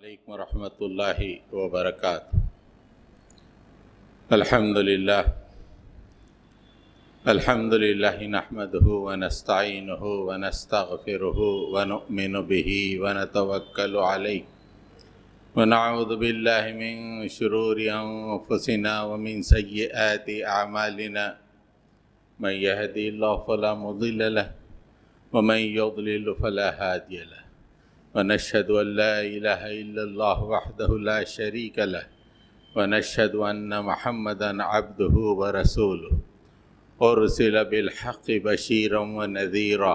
علیکم ورحمۃ اللہ وبرکاتہ۔ الحمد للہ نحمدہ ونستعینہ ونستغفرہ ونؤمن بہ ونتوکل علیہ ونعوذ باللہ من شرور انفسنا ومن سیئات اعمالنا من یہدی اللہ فلا مضل لہ ومن یضلل فلا ہادی لہ ونشهد أن لا إله إلا الله وحده لا شريك له ونشهد أن محمدًا عبده ورسوله أرسل بالحق بشيرا ونذيرا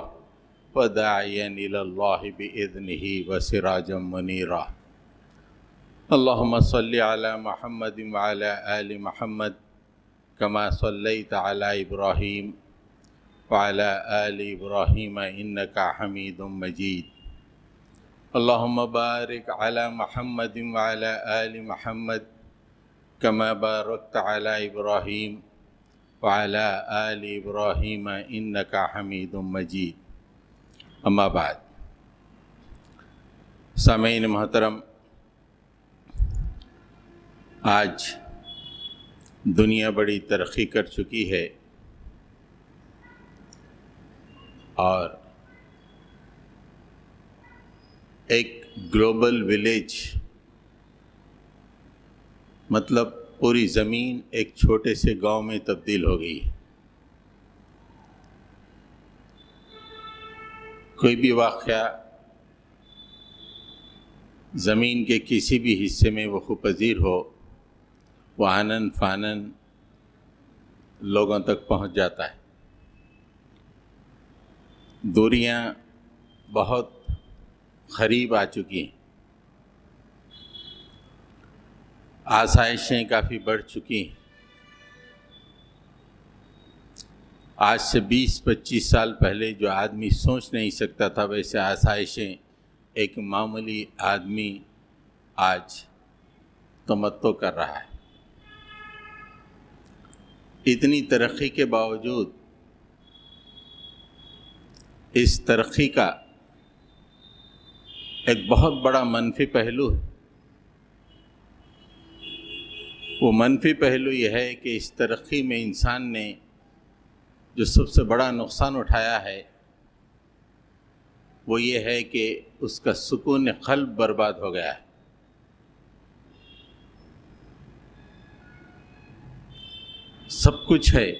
وداعيا إلى الله بإذنه وسراجا منيرا اللهم صل على محمد وعلى آل محمد كما صليت على إبراهيم وعلى آل إبراهيم إنك حميد مجيد اللهم بارك على محمد وعلى آل محمد كما باركت على إبراهيم وعلى آل إبراهيم إنك حميد مجيد اما بعد۔ سامعین محترم، آج دنیا بڑی ترقی کر چکی ہے اور ایک گلوبل ولیج مطلب پوری زمین ایک چھوٹے سے گاؤں میں تبدیل ہو گئی۔ کوئی بھی واقعہ زمین کے کسی بھی حصے میں وقوع پذیر ہو، وہ آنن فانن لوگوں تک پہنچ جاتا ہے۔ دوریاں بہت قریب آ چکی ہیں، آسائشیں کافی بڑھ چکی ہیں۔ آج سے 20-25 سال پہلے جو آدمی سوچ نہیں سکتا تھا، ویسے آسائشیں ایک معمولی آدمی آج تمتع کر رہا ہے۔ اتنی ترقی کے باوجود اس ترقی کا ایک بہت بڑا منفی پہلو ہے۔ وہ منفی پہلو یہ ہے کہ اس ترقی میں انسان نے جو سب سے بڑا نقصان اٹھایا ہے وہ یہ ہے کہ اس کا سکون قلب برباد ہو گیا ہے۔ سب کچھ ہے،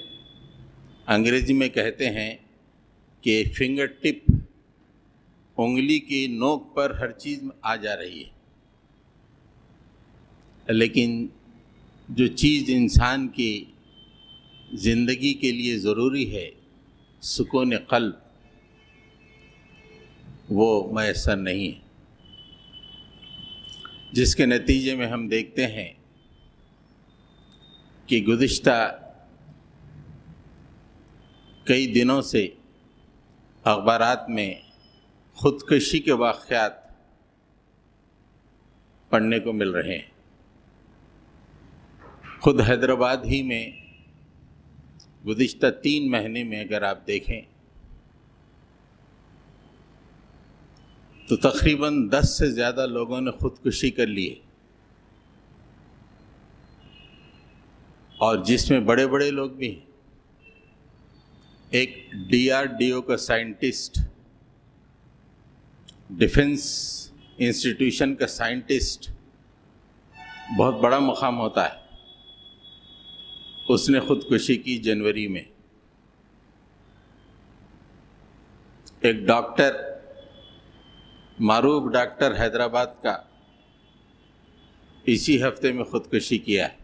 انگریزی میں کہتے ہیں کہ فنگر ٹپ، انگلی کی نوک پر ہر چیز آ جا رہی ہے، لیکن جو چیز انسان کی زندگی کے لیے ضروری ہے، سکون قلب، وہ میسر نہیں ہے، جس کے نتیجے میں ہم دیکھتے ہیں کہ گزشتہ کئی دنوں سے اخبارات میں خودکشی کے واقعات پڑھنے کو مل رہے ہیں۔ خود حیدرآباد ہی میں گزشتہ 3 مہینے میں اگر آپ دیکھیں تو تقریباً 10 سے زیادہ لوگوں نے خودکشی کر لی ہے، اور جس میں بڑے بڑے لوگ بھی ہیں۔ ایک DRDO کا سائنٹسٹ، ڈیفنس انسٹیٹیوشن کا سائنٹسٹ، بہت بڑا مقام ہوتا ہے، اس نے خودکشی کی جنوری میں۔ ایک ڈاکٹر، معروف ڈاکٹر حیدرآباد کا، اسی ہفتے میں خودکشی کیا ہے۔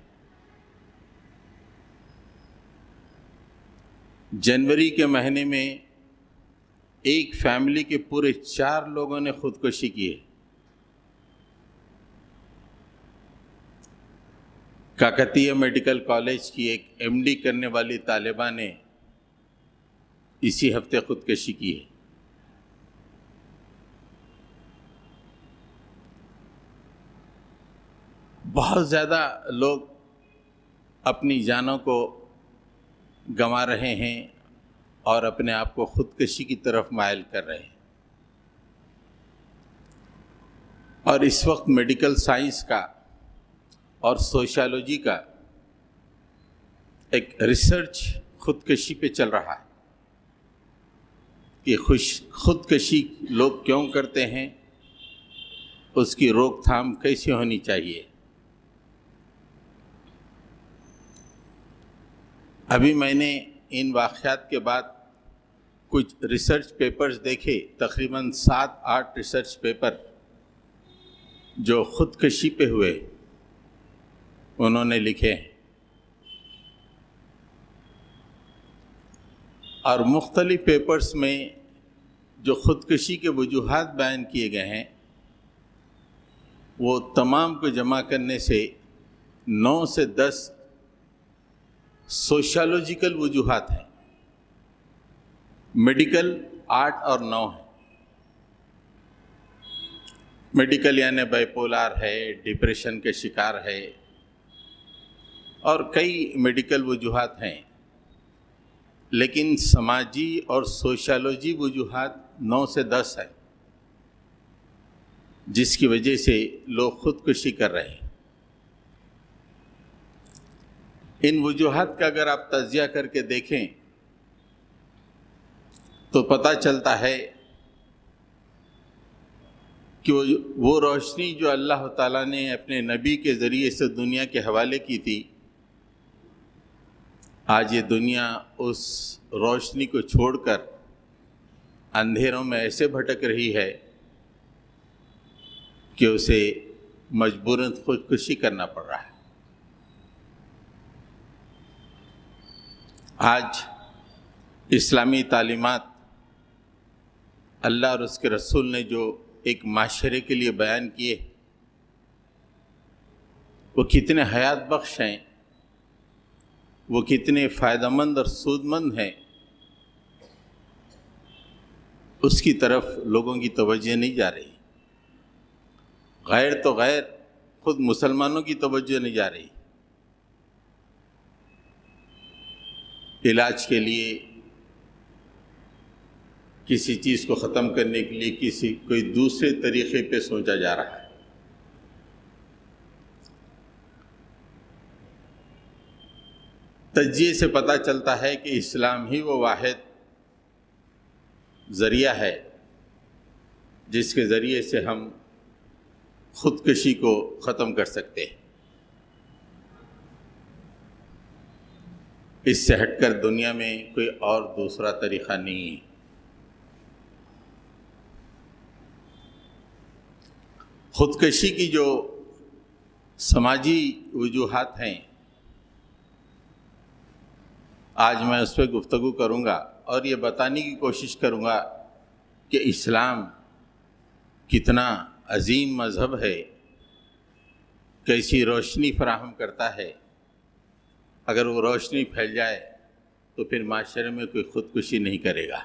جنوری کے مہینے میں ایک فیملی کے پورے 4 لوگوں نے خودکشی کی ہے۔ کاکتیہ میڈیکل کالج کی ایک MD کرنے والی طالبہ نے اسی ہفتے خودکشی کی ہے۔ بہت زیادہ لوگ اپنی جانوں کو گنوا رہے ہیں اور اپنے آپ کو خودکشی کی طرف مائل کر رہے ہیں۔ اور اس وقت میڈیکل سائنس کا اور سوشالوجی کا ایک ریسرچ خودکشی پہ چل رہا ہے کہ خودکشی لوگ کیوں کرتے ہیں، اس کی روک تھام کیسی ہونی چاہیے۔ ابھی میں نے ان واقعات کے بعد کچھ ریسرچ پیپرز دیکھے، تقریباً 7-8 ریسرچ پیپر جو خودکشی پہ ہوئے انہوں نے لکھے ہیں، اور مختلف پیپرز میں جو خودکشی کے وجوہات بیان کیے گئے ہیں وہ تمام کو جمع کرنے سے 9 سے 10 سوشالوجیکل وجوہات ہیں، میڈیکل 8 اور 9 ہیں۔ میڈیکل یعنی بائیپولار ہے، ڈپریشن کے شکار ہے، اور کئی میڈیکل وجوہات ہیں، لیکن سماجی اور سوشالوجی وجوہات 9 سے 10 ہیں جس کی وجہ سے لوگ خودکشی کر رہے ہیں۔ ان وجوہات کا اگر آپ تجزیہ کر کے دیکھیں تو پتہ چلتا ہے کہ وہ روشنی جو اللہ تعالیٰ نے اپنے نبی کے ذریعے سے دنیا کے حوالے کی تھی، آج یہ دنیا اس روشنی کو چھوڑ کر اندھیروں میں ایسے بھٹک رہی ہے کہ اسے مجبوراً خودکشی کرنا پڑ رہا ہے۔ آج اسلامی تعلیمات اللہ اور اس کے رسول نے جو ایک معاشرے کے لیے بیان کیے وہ کتنے حیات بخش ہیں، وہ کتنے فائدہ مند اور سود مند ہیں، اس کی طرف لوگوں کی توجہ نہیں جا رہی۔ غیر تو غیر، خود مسلمانوں کی توجہ نہیں جا رہی۔ علاج کے لیے، کسی چیز کو ختم کرنے کے لیے کوئی دوسرے طریقے پہ سوچا جا رہا ہے۔ تجزیے سے پتہ چلتا ہے کہ اسلام ہی وہ واحد ذریعہ ہے جس کے ذریعے سے ہم خودکشی کو ختم کر سکتے ہیں۔ اس سے ہٹ کر دنیا میں کوئی اور دوسرا طریقہ نہیں ہے۔ خودکشی کی جو سماجی وجوہات ہیں آج میں اس پہ گفتگو کروں گا اور یہ بتانے کی کوشش کروں گا کہ اسلام کتنا عظیم مذہب ہے، کیسی روشنی فراہم کرتا ہے۔ اگر وہ روشنی پھیل جائے تو پھر معاشرے میں کوئی خودکشی نہیں کرے گا۔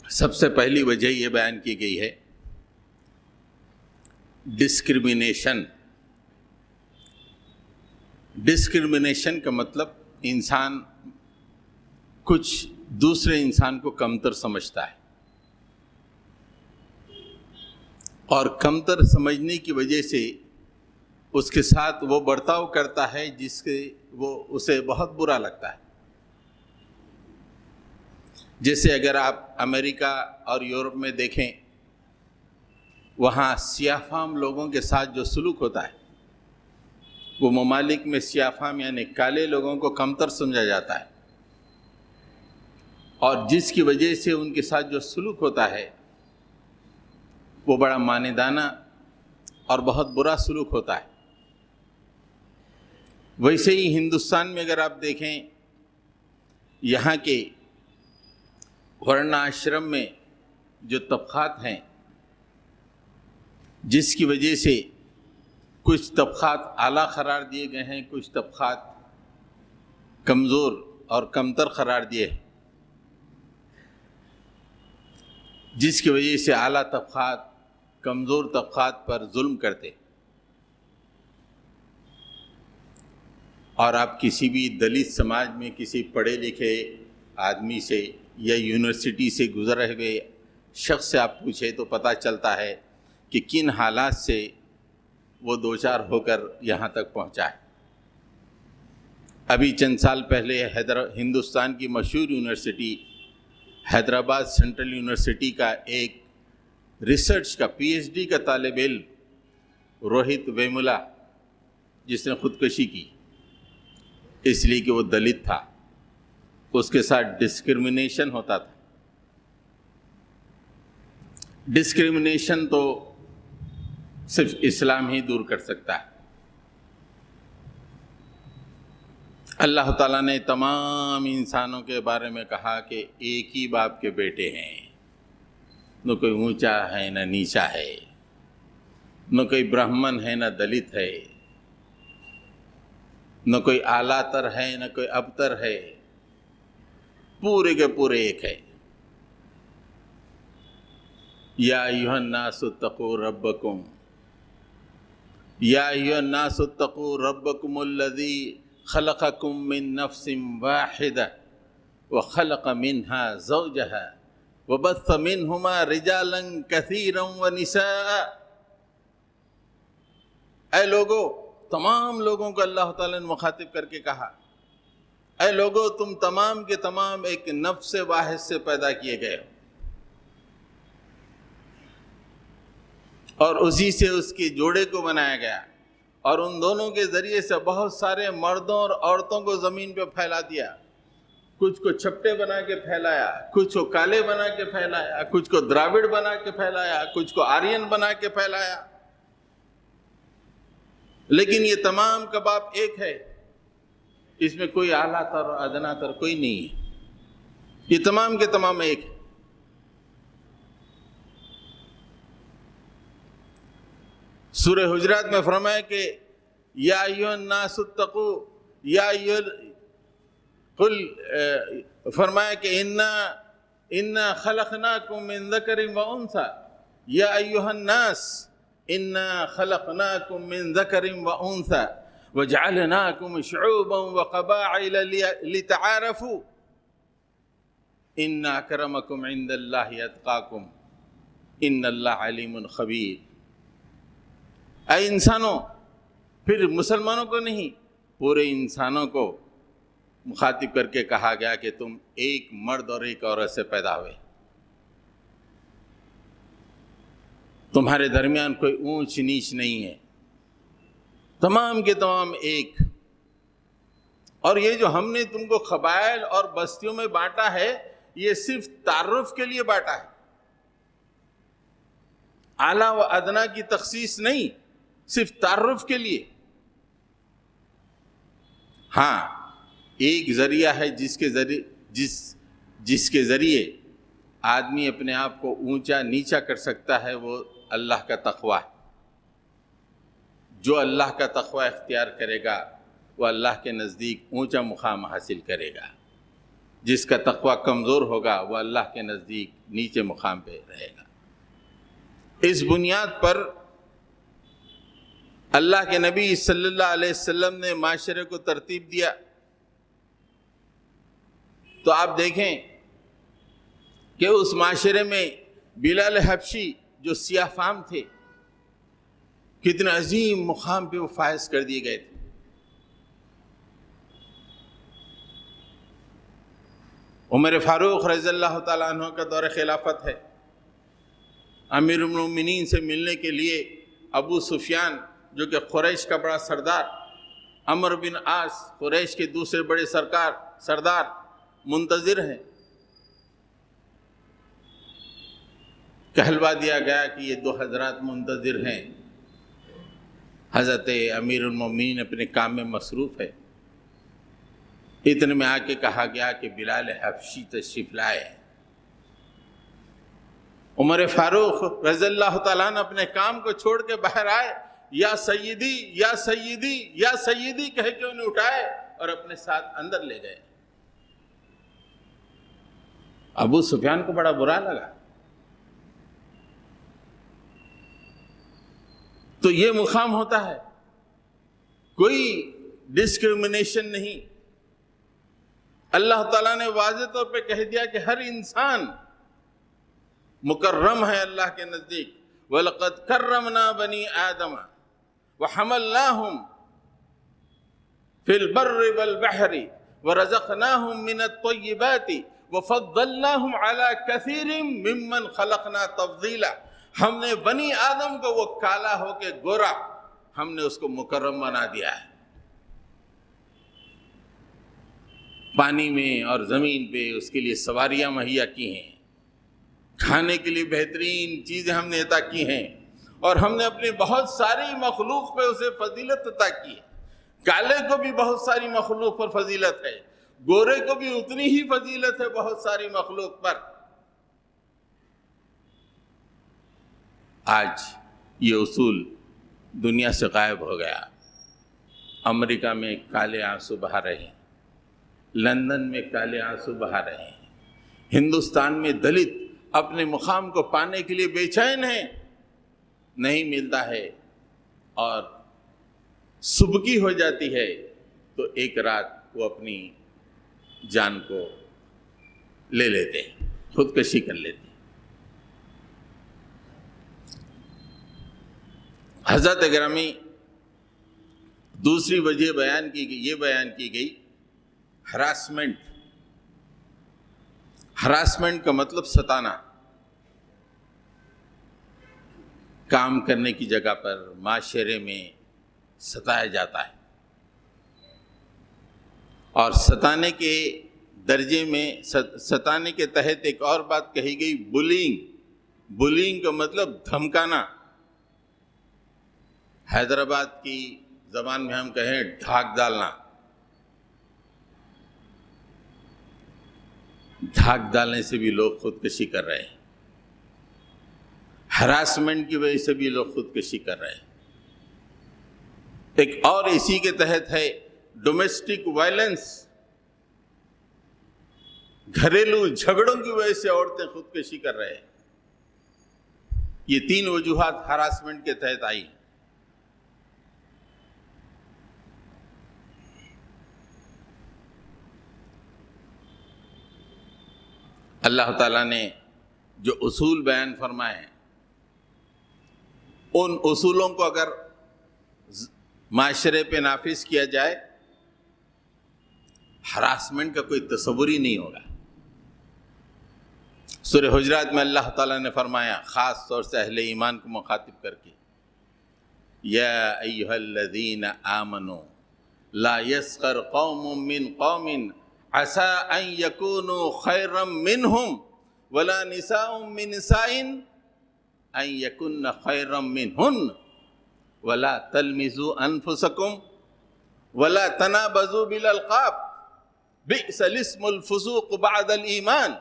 سب سے پہلی وجہ یہ بیان کی گئی ہے ڈسکرمنیشن۔ ڈسکرمنیشن کا مطلب انسان کچھ دوسرے انسان کو کمتر سمجھتا ہے، اور کمتر سمجھنے کی وجہ سے اس کے ساتھ وہ برتاؤ کرتا ہے جس کے وہ اسے بہت برا لگتا ہے۔ جیسے اگر آپ امریکہ اور یورپ میں دیکھیں، وہاں سیاہ فام لوگوں کے ساتھ جو سلوک ہوتا ہے، وہ ممالک میں سیاہ فام یعنی کالے لوگوں کو کمتر سمجھا جاتا ہے، اور جس کی وجہ سے ان کے ساتھ جو سلوک ہوتا ہے وہ بڑا ماندانہ اور بہت برا سلوک ہوتا ہے۔ ویسے ہی ہندوستان میں اگر آپ دیکھیں، یہاں کے ورن آشرم میں جو طبقات ہیں، جس کی وجہ سے کچھ طبقات اعلیٰ قرار دیے گئے ہیں، کچھ طبقات کمزور اور کمتر قرار دیے ہیں، جس کی وجہ سے اعلیٰ طبقات کمزور طبقات پر ظلم کرتے، اور آپ کسی بھی دلت سماج میں کسی پڑھے لکھے آدمی سے یا یونیورسٹی سے گزرے ہوئے شخص سے آپ پوچھیں تو پتہ چلتا ہے کہ کن حالات سے وہ دوچار ہو کر یہاں تک پہنچا ہے۔ ابھی چند سال پہلے ہندوستان کی مشہور یونیورسٹی حیدرآباد سینٹرل یونیورسٹی کا ایک ریسرچ کا PhD کا طالب علم روہت ویمولا، جس نے خودکشی کی اس لیے کہ وہ دلت تھا، اس کے ساتھ ڈسکرمنیشن ہوتا تھا۔ ڈسکرمنیشن تو صرف اسلام ہی دور کر سکتا ہے۔ اللہ تعالیٰ نے تمام انسانوں کے بارے میں کہا کہ ایک ہی باپ کے بیٹے ہیں، نہ کوئی اونچا ہے نہ نیچا ہے، نہ کوئی برہمن ہے نہ دلت ہے، نہ کوئی اعلیٰ تر ہے نہ کوئی ابتر ہے، پورے کے پورے ایک ہے۔ یا ایھا الناس اتقوا ربکم، یا ایھا الناس اتقوا ربکم الذی خلقکم من نفس واحدہ وخلق منها زوجہا وبث منہما رجالا کثیرا ونساء۔ اے لوگو، تمام لوگوں کو اللہ تعالیٰ نے مخاطب کر کے کہا، اے لوگو تم تمام کے تمام ایک نفس واحد سے پیدا کیے گئے ہو، اور اسی سے اس کے جوڑے کو بنایا گیا، اور ان دونوں کے ذریعے سے بہت سارے مردوں اور عورتوں کو زمین پہ پھیلا دیا، کچھ کو چھپٹے بنا کے پھیلایا، کچھ کو کالے بنا کے پھیلایا، کچھ کو دراوڑ بنا کے پھیلایا، کچھ کو آرین بنا کے پھیلایا، لیکن یہ تمام کا باپ ایک ہے، اس میں کوئی اعلیٰ تر اور ادنا تر کوئی نہیں ہے، یہ تمام کے تمام ایک ہے۔ سورہ حجرات میں فرمایا کہ یا ایھا الناس اتقوا، یا ایھا قل، فرمایا کہ انا خلقناکم من ذکر و انثی، یا ایھا الناس انا خلقناکم من ذکر و انثی وجعلناکم شعوبا وقبائل لتعارفوا ان اکرمکم عند اللہ اتقاکم ان اللہ علیم خبیر۔ اے انسانوں، پھر مسلمانوں کو نہیں، پورے انسانوں کو مخاطب کر کے کہا گیا کہ تم ایک مرد اور ایک عورت سے پیدا ہوئے، تمہارے درمیان کوئی اونچ نیچ نہیں ہے، تمام کے تمام ایک۔ اور یہ جو ہم نے تم کو قبائل اور بستیوں میں بانٹا ہے، یہ صرف تعارف کے لیے بانٹا ہے، اعلیٰ و ادنا کی تخصیص نہیں، صرف تعارف کے لیے۔ ہاں، ایک ذریعہ ہے جس کے ذریعے آدمی اپنے آپ کو اونچا نیچا کر سکتا ہے، وہ اللہ کا تقوی ہے۔ جو اللہ کا تقوی اختیار کرے گا وہ اللہ کے نزدیک اونچا مقام حاصل کرے گا، جس کا تقوی کمزور ہوگا وہ اللہ کے نزدیک نیچے مقام پہ رہے گا۔ اس بنیاد پر اللہ کے نبی صلی اللہ علیہ وسلم نے معاشرے کو ترتیب دیا۔ تو آپ دیکھیں کہ اس معاشرے میں بلال حبشی جو سیاہ فام تھے، کتنے عظیم مقام پہ وہ فائز کر دیے گئے تھے۔ عمر فاروق رضی اللہ تعالیٰ عنہ کا دور خلافت ہے، امیر المومنین سے ملنے کے لیے ابو سفیان جو کہ قریش کا بڑا سردار، عمرو بن عاص قریش کے دوسرے بڑے سردار منتظر ہیں۔ کہلوا دیا گیا کہ یہ دو حضرات منتظر ہیں، حضرت امیر المومنین اپنے کام میں مصروف ہے۔ اتنے میں آ کے کہا گیا کہ بلال حبشی تشریف لائے۔ عمر فاروق رضی اللہ تعالیٰ عنہ اپنے کام کو چھوڑ کے باہر آئے، یا سیدی یا سیدی یا سیدی کہہ کے انہیں اٹھائے اور اپنے ساتھ اندر لے گئے۔ ابو سفیان کو بڑا برا لگا۔ تو یہ مقام ہوتا ہے، کوئی ڈسکرمنیشن نہیں. اللہ تعالیٰ نے واضح طور پہ کہہ دیا کہ ہر انسان مکرم ہے اللہ کے نزدیک. وَلَقَدْ كَرَّمْنَا بَنِي آدَمَ وَحَمَلْنَاهُمْ فِي الْبَرِّ وَالْبَحْرِ وَرَزَقْنَاهُمْ مِنَ الطَّيِّبَاتِ وَفَضَّلْنَاهُمْ عَلَى كَثِيرٍ مِّمَّنْ خَلَقْنَا تَفْضِيلًا. ہم نے بنی آدم کو وہ کالا ہو کے گورا، ہم نے اس کو مکرم بنا دیا ہے. پانی میں اور زمین پہ اس کے لیے سواریاں مہیا کی ہیں، کھانے کے لیے بہترین چیزیں ہم نے عطا کی ہیں، اور ہم نے اپنی بہت ساری مخلوق پہ اسے فضیلت عطا کی ہے. کالے کو بھی بہت ساری مخلوق پر فضیلت ہے، گورے کو بھی اتنی ہی فضیلت ہے بہت ساری مخلوق پر. آج یہ اصول دنیا سے غائب ہو گیا. امریکہ میں کالے آنسو بہا رہے ہیں، لندن میں کالے آنسو بہا رہے ہیں، ہندوستان میں دلت اپنے مقام کو پانے کے لیے بے چین ہیں، نہیں ملتا ہے، اور صبح ہو جاتی ہے تو ایک رات وہ اپنی جان کو لے لیتے ہیں، خودکشی کر لیتے ہیں. حضرت گرامی دوسری وجہ بیان کی گئی، یہ بیان کی گئی ہراسمنٹ. ہراسمنٹ کا مطلب ستانا. کام کرنے کی جگہ پر، معاشرے میں ستایا جاتا ہے. اور ستانے کے درجے میں، ستانے کے تحت ایک اور بات کہی گئی، بلینگ. بلینگ کا مطلب دھمکانا. حیدرآباد کی زبان میں ہم کہیں ڈھاک ڈالنا. دھاک ڈالنے سے بھی لوگ خودکشی کر رہے ہیں، ہراسمنٹ کی وجہ سے بھی لوگ خودکشی کر رہے ہیں. ایک اور اسی کے تحت ہے ڈومیسٹک وائلنس. گھریلو جھگڑوں کی وجہ سے عورتیں خودکشی کر رہے ہیں. یہ تین وجوہات ہراسمنٹ کے تحت آئی. اللہ تعالیٰ نے جو اصول بیان فرمائے ہیں، ان اصولوں کو اگر معاشرے پہ نافذ کیا جائے، ہراسمنٹ کا کوئی تصور ہی نہیں ہوگا. سورہ حجرات میں اللہ تعالیٰ نے فرمایا، خاص طور سے اہل ایمان کو مخاطب کر کے، یا ایھا الذین آمنوا لا یسخر قوم من قوم عسى ان يكونوا خيرا منهم ولا نساء من نساء ان يكن خيرا منهن ولا تلمزوا انفسكم ولا تنابزوا بالالقاب بئس الاسم الفسوق بعد الايمان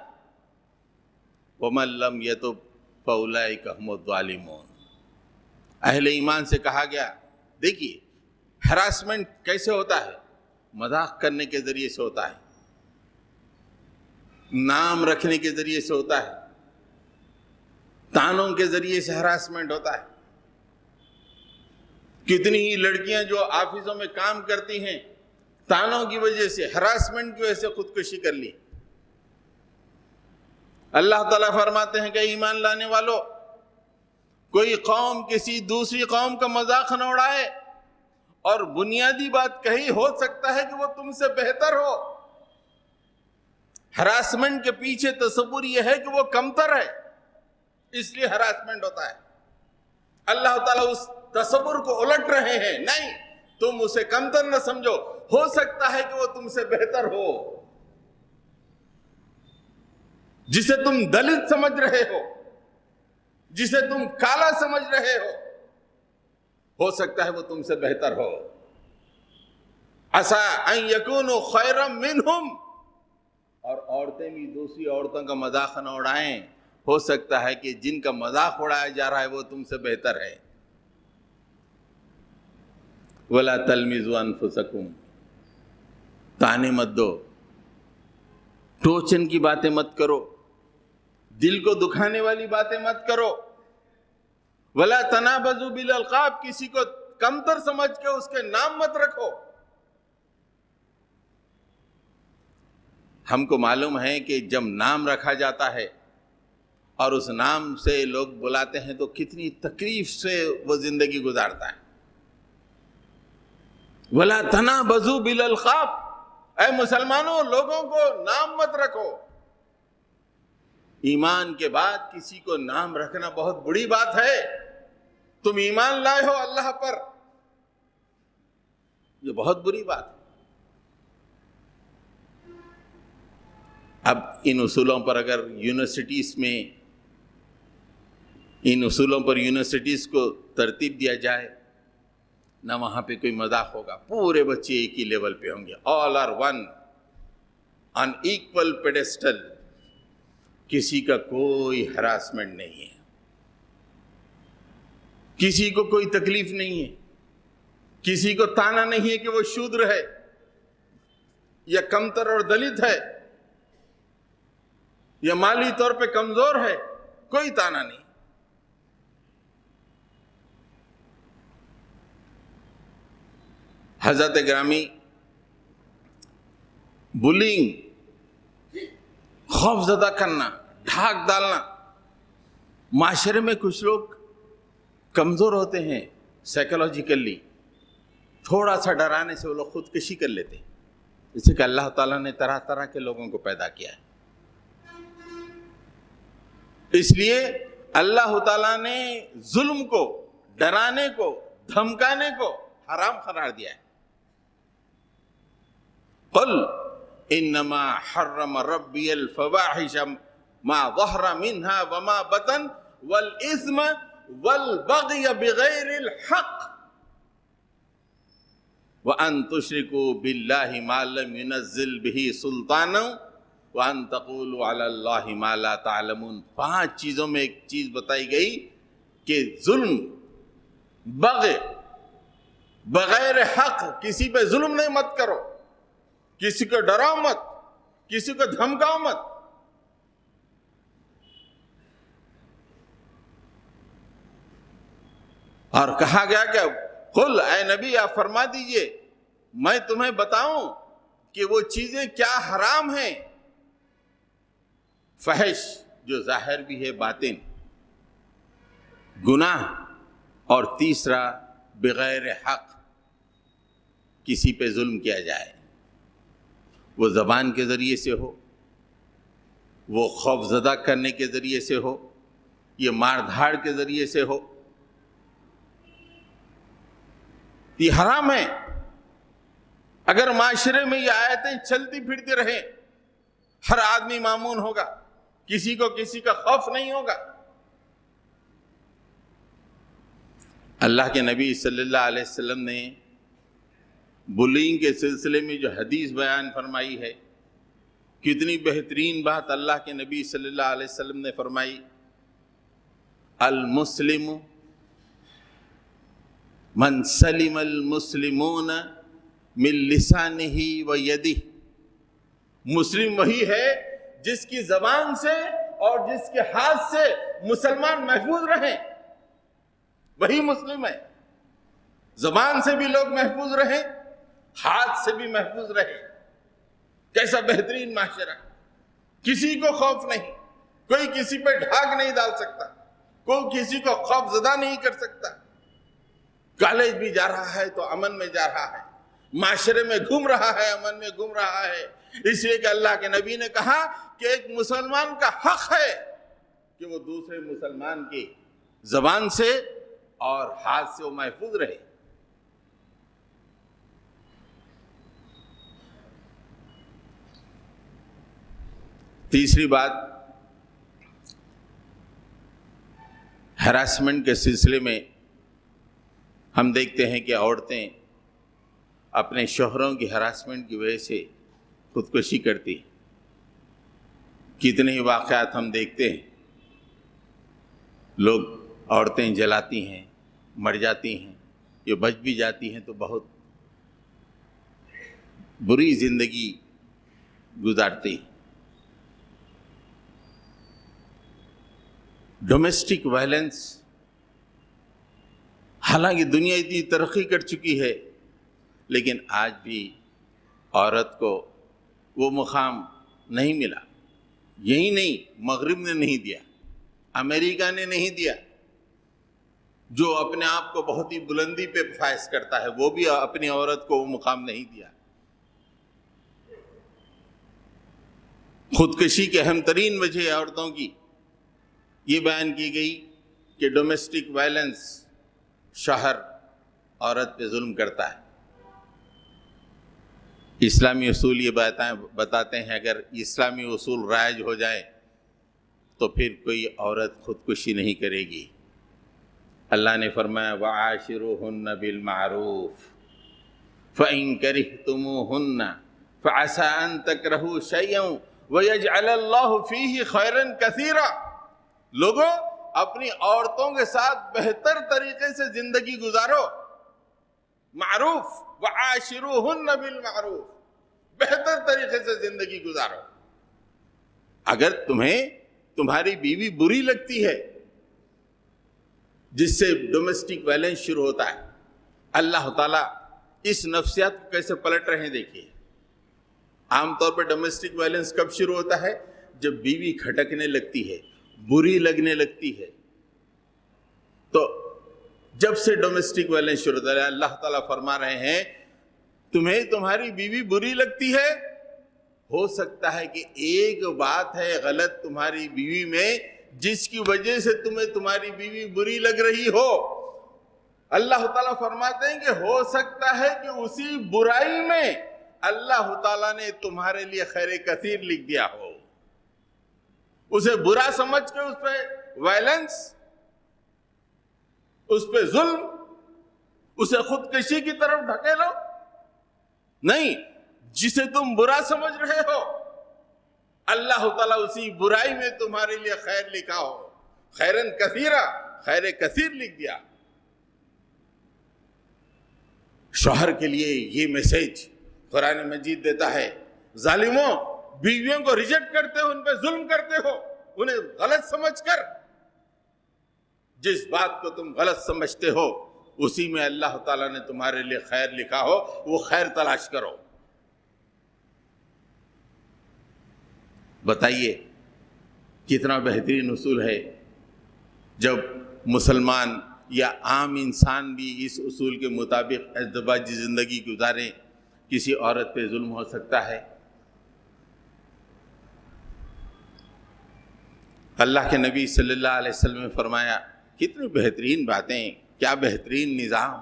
ومن لم يتب فاولئك هم الظالمون. اہل ایمان سے کہا گیا، دیکھیے ہراسمنٹ کیسے ہوتا ہے؟ مذاق کرنے کے ذریعے سے ہوتا ہے، نام رکھنے کے ذریعے سے ہوتا ہے، تانوں کے ذریعے سے ہراسمنٹ ہوتا ہے. کتنی ہی لڑکیاں جو آفسوں میں کام کرتی ہیں، تانوں کی وجہ سے، ہراسمنٹ کی وجہ سے خودکشی کر لی. اللہ تعالیٰ فرماتے ہیں کہ ایمان لانے والو، کوئی قوم کسی دوسری قوم کا مذاق نہ اڑائے، اور بنیادی بات کہی ہو سکتا ہے کہ وہ تم سے بہتر ہو. ہراسمنٹ کے پیچھے تصور یہ ہے کہ وہ کمتر ہے، اس لیے ہراسمنٹ ہوتا ہے. اللہ تعالیٰ اس تصور کو الٹ رہے ہیں، نہیں، تم اسے کمتر نہ سمجھو، ہو سکتا ہے کہ وہ تم سے بہتر ہو. جسے تم دلت سمجھ رہے ہو، جسے تم کالا سمجھ رہے ہو سکتا ہے وہ تم سے بہتر ہو. عسیٰ ان یکونوا خیرا منہم، اور عورتیں بھی دوسری عورتوں کا مذاق نہ اڑائیں، ہو سکتا ہے کہ جن کا مذاق اڑایا جا رہا ہے وہ تم سے بہتر ہے. وَلَا تَلْمِزُوا أَنفُسَكُمْ، تانے مت دو، ٹوچن کی باتیں مت کرو، دل کو دکھانے والی باتیں مت کرو. وَلَا تَنَابَزُوا بِالْأَلْقَابِ، کسی کو کمتر سمجھ کے اس کے نام مت رکھو. ہم کو معلوم ہے کہ جب نام رکھا جاتا ہے اور اس نام سے لوگ بلاتے ہیں تو کتنی تکلیف سے وہ زندگی گزارتا ہے. وَلَا تَنَابَزُوا بِالْأَلْقَابِ، اے مسلمانوں لوگوں کو نام مت رکھو. ایمان کے بعد کسی کو نام رکھنا بہت بڑی بات ہے. تم ایمان لائے ہو اللہ پر، یہ بہت بری بات ہے. اب ان اصولوں پر اگر یونیورسٹیز کو ترتیب دیا جائے نہ وہاں پہ کوئی مذاق ہوگا. پورے بچے ایک ہی لیول پہ ہوں گے. All are one on equal pedestal. کسی کا کوئی ہراسمنٹ نہیں ہے، کسی کو کوئی تکلیف نہیں ہے، کسی کو تانا نہیں ہے کہ وہ شودر ہے یا کمتر اور دلت ہے یا مالی طور پہ کمزور ہے. کوئی تانا نہیں. حضرت گرامی، بلنگ، خوف زدہ کرنا، ڈھاک ڈالنا. معاشرے میں کچھ لوگ کمزور ہوتے ہیں سائیکولوجیکلی، تھوڑا سا ڈرانے سے وہ لوگ خودکشی کر لیتے ہیں. جیسے کہ اللہ تعالیٰ نے طرح طرح کے لوگوں کو پیدا کیا ہے. اس لیے اللہ تعالیٰ نے ظلم کو، ڈرانے کو، دھمکانے کو حرام قرار دیا ہے. قل انما حرم ربی الفواحش ما ظہر منها وما بطن والاثم والبغی بغیر الحق وان تشرکوا باللہ ما لم ينزل به سلطانا وان تقولوا علی اللہ ما لا تعلمون. 5 چیزوں میں ایک چیز بتائی گئی کہ ظلم، بغی، بغیر حق، کسی پہ ظلم نہیں مت کرو، کسی کو ڈراؤ مت، کسی کو دھمکاؤ مت. اور کہا گیا کہ قل، اے نبی آپ فرما دیجئے، میں تمہیں بتاؤں کہ وہ چیزیں کیا حرام ہیں. فحش جو ظاہر بھی ہے باطن، گناہ، اور تیسرا بغیر حق کسی پہ ظلم کیا جائے. وہ زبان کے ذریعے سے ہو، وہ خوف زدہ کرنے کے ذریعے سے ہو، یہ مار دھاڑ کے ذریعے سے ہو، یہ حرام ہے. اگر معاشرے میں یہ آیتیں چلتی پھرتی رہیں، ہر آدمی مامون ہوگا، کسی کو کسی کا خوف نہیں ہوگا. اللہ کے نبی صلی اللہ علیہ وسلم نے بلینگ کے سلسلے میں جو حدیث بیان فرمائی ہے، کتنی بہترین بات اللہ کے نبی صلی اللہ علیہ وسلم نے فرمائی. المسلم من سلم المسلمون من لسانہ و یدہ. مسلم وہی ہے جس کی زبان سے اور جس کے ہاتھ سے مسلمان محفوظ رہیں، وہی مسلم ہے. زبان سے بھی لوگ محفوظ رہیں، ہاتھ سے بھی محفوظ رہیں. کیسا بہترین معاشرہ. کسی کو خوف نہیں، کوئی کسی پہ ڈھاک نہیں ڈال سکتا، کوئی کسی کو خوف زدہ نہیں کر سکتا. کالج بھی جا رہا ہے تو امن میں جا رہا ہے، معاشرے میں گھوم رہا ہے، امن میں گھوم رہا ہے. اس لیے کہ اللہ کے نبی نے کہا کہ ایک مسلمان کا حق ہے کہ وہ دوسرے مسلمان کی زبان سے اور ہاتھ سے وہ محفوظ رہے. تیسری بات، ہراسمنٹ کے سلسلے میں ہم دیکھتے ہیں کہ عورتیں اپنے شوہروں کی ہراسمنٹ کی وجہ سے خودکشی کرتی. کتنے ہی واقعات ہم دیکھتے ہیں، لوگ عورتیں جلاتی ہیں، مر جاتی ہیں، یہ بچ بھی جاتی ہیں تو بہت بری زندگی گزارتی. ڈومیسٹک وائلنس، حالانکہ دنیا اتنی ترقی کر چکی ہے لیکن آج بھی عورت کو وہ مقام نہیں ملا. یہی نہیں، مغرب نے نہیں دیا، امریکہ نے نہیں دیا، جو اپنے آپ کو بہت ہی بلندی پہ فائز کرتا ہے وہ بھی اپنی عورت کو وہ مقام نہیں دیا. خودکشی کی اہم ترین وجہ عورتوں کی یہ بیان کی گئی کہ ڈومیسٹک وائلنس، شوہر عورت پہ ظلم کرتا ہے. اسلامی اصول یہ بتاتے ہیں اگر اسلامی اصول رائج ہو جائے تو پھر کوئی عورت خودکشی نہیں کرے گی. اللہ نے فرمایا وَعَاشِرُوهُنَّ بِالْمَعْرُوفِ فَإِن كَرِهْتُمُوهُنَّ فَعَسَىٰ أَن تَكْرَهُوا شَيْئًا وَيَجْعَلَ اللَّهُ فِيهِ خَيْرًا كَثِيرًا. لوگوں اپنی عورتوں کے ساتھ بہتر طریقے سے زندگی گزارو. معروف، وَعَاشِرُوهُنَّ بِالْمَعْرُوفِ، بہتر طریقے سے زندگی گزارو. اگر تمہیں تمہاری بیوی بری لگتی ہے، جس سے ڈومیسٹک وائلنس شروع ہوتا ہے، اللہ تعالیٰ اس نفسیات کو کیسے پلٹ رہے ہیں دیکھیے. عام طور پر ڈومیسٹک وائلنس کب شروع ہوتا ہے؟ جب بیوی کھٹکنے لگتی ہے، بری لگنے لگتی ہے. تو جب سے ڈومیسٹک وائلنس شروع ہوتا ہے اللہ تعالیٰ فرما رہے ہیں تمہیں تمہاری بیوی بری لگتی ہے، ہو سکتا ہے کہ ایک بات ہے غلط تمہاری بیوی میں جس کی وجہ سے تمہیں تمہاری بیوی بری لگ رہی ہو. اللہ تعالیٰ فرماتے ہیں کہ ہو سکتا ہے کہ اسی برائی میں اللہ تعالیٰ نے تمہارے لیے خیر کثیر لکھ دیا ہو. اسے برا سمجھ کے اس پہ وائلنس، اس پہ ظلم، اسے خودکشی کی طرف ڈھکیلو نہیں. جسے تم برا سمجھ رہے ہو اللہ تعالیٰ اسی برائی میں تمہارے لیے خیر لکھا ہو، خیرن کثیرہ، خیر کثیر لکھ دیا. شوہر کے لیے یہ میسج قرآن مجید دیتا ہے ظالموں، بیویوں کو ریجیکٹ کرتے ہو، ان پہ ظلم کرتے ہو، انہیں غلط سمجھ کر. جس بات کو تم غلط سمجھتے ہو اسی میں اللہ تعالیٰ نے تمہارے لیے خیر لکھا ہو، وہ خیر تلاش کرو. بتائیے کتنا بہترین اصول ہے جب مسلمان یا عام انسان بھی اس اصول کے مطابق ازدواجی زندگی گزاریں. کسی عورت پہ ظلم ہو سکتا ہے. اللہ کے نبی صلی اللہ علیہ وسلم نے فرمایا کتنی بہترین باتیں، کیا بہترین نظام.